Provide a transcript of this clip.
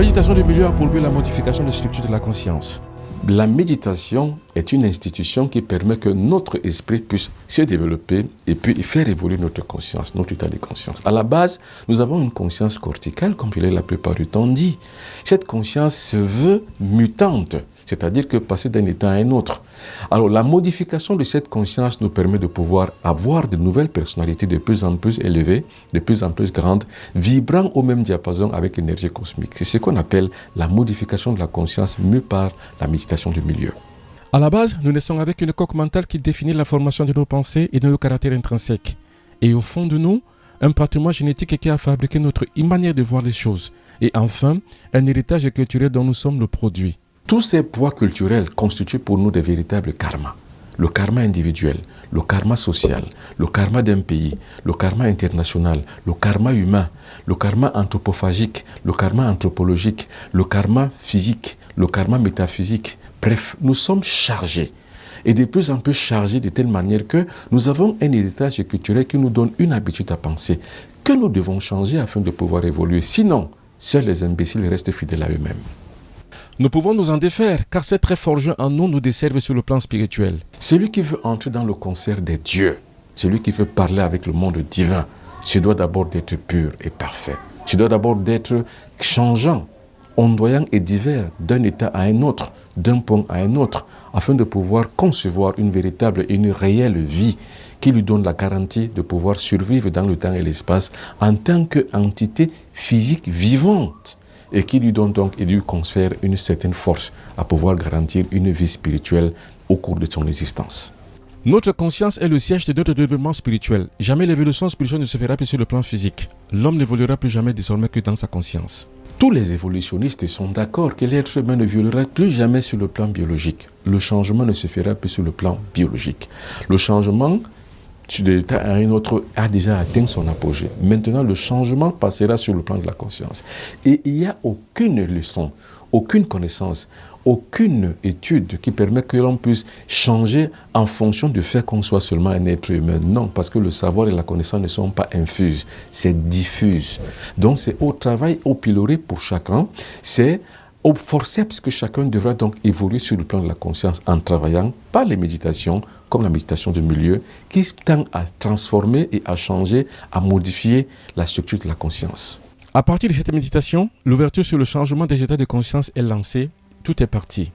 méditation du milieu a pour but la modification des structures de la conscience. La méditation est une institution qui permet que notre esprit puisse se développer et puis faire évoluer notre conscience, notre état de conscience. À la base, nous avons une conscience corticale, comme je l'ai la plupart du temps dit. Cette conscience se veut mutante, c'est-à-dire que passer d'un état à un autre. Alors, la modification de cette conscience nous permet de pouvoir avoir de nouvelles personnalités de plus en plus élevées, de plus en plus grandes, vibrant au même diapason avec l'énergie cosmique. C'est ce qu'on appelle la modification de la conscience mue par la méditation du milieu. À la base, nous naissons avec une coque mentale qui définit la formation de nos pensées et de nos caractères intrinsèques. Et au fond de nous, un patrimoine génétique qui a fabriqué notre manière de voir les choses. Et enfin, un héritage culturel dont nous sommes le produit. Tous ces poids culturels constituent pour nous des véritables karmas. Le karma individuel, le karma social, le karma d'un pays, le karma international, le karma humain, le karma anthropophagique, le karma anthropologique, le karma physique, le karma métaphysique. Bref, nous sommes chargés. Et de plus en plus chargés de telle manière que nous avons un héritage culturel qui nous donne une habitude à penser que nous devons changer afin de pouvoir évoluer. Sinon, seuls les imbéciles restent fidèles à eux-mêmes. Nous pouvons nous en défaire, car ces traits forgés en nous desservent sur le plan spirituel. Celui qui veut entrer dans le concert des dieux, celui qui veut parler avec le monde divin, se doit d'abord d'être pur et parfait. Se doit d'abord d'être changeant, ondoyant et divers d'un état à un autre, d'un point à un autre, afin de pouvoir concevoir une véritable et une réelle vie qui lui donne la garantie de pouvoir survivre dans le temps et l'espace en tant qu'entité physique vivante, et qui lui donne donc et lui confère une certaine force à pouvoir garantir une vie spirituelle au cours de son existence. Notre conscience est le siège de notre développement spirituel. Jamais l'évolution spirituelle ne se fera plus sur le plan physique. L'homme n'évoluera plus jamais désormais que dans sa conscience. Tous les évolutionnistes sont d'accord que l'être humain ne violera plus jamais sur le plan biologique. Le changement ne se fera plus sur le plan biologique. Le changement d'un état à un autre a déjà atteint son apogée. Maintenant, le changement passera sur le plan de la conscience. Et il n'y a aucune leçon, aucune connaissance, aucune étude qui permet que l'on puisse changer en fonction du fait qu'on soit seulement un être humain. Non, parce que le savoir et la connaissance ne sont pas infuses, c'est diffuse. Donc c'est au travail, au pilori pour chacun, c'est au forceps que chacun devra donc évoluer sur le plan de la conscience en travaillant par les méditations, comme la méditation de milieu, qui tend à transformer et à changer, à modifier la structure de la conscience. À partir de cette méditation, l'ouverture sur le changement des états de conscience est lancée. Tout est parti.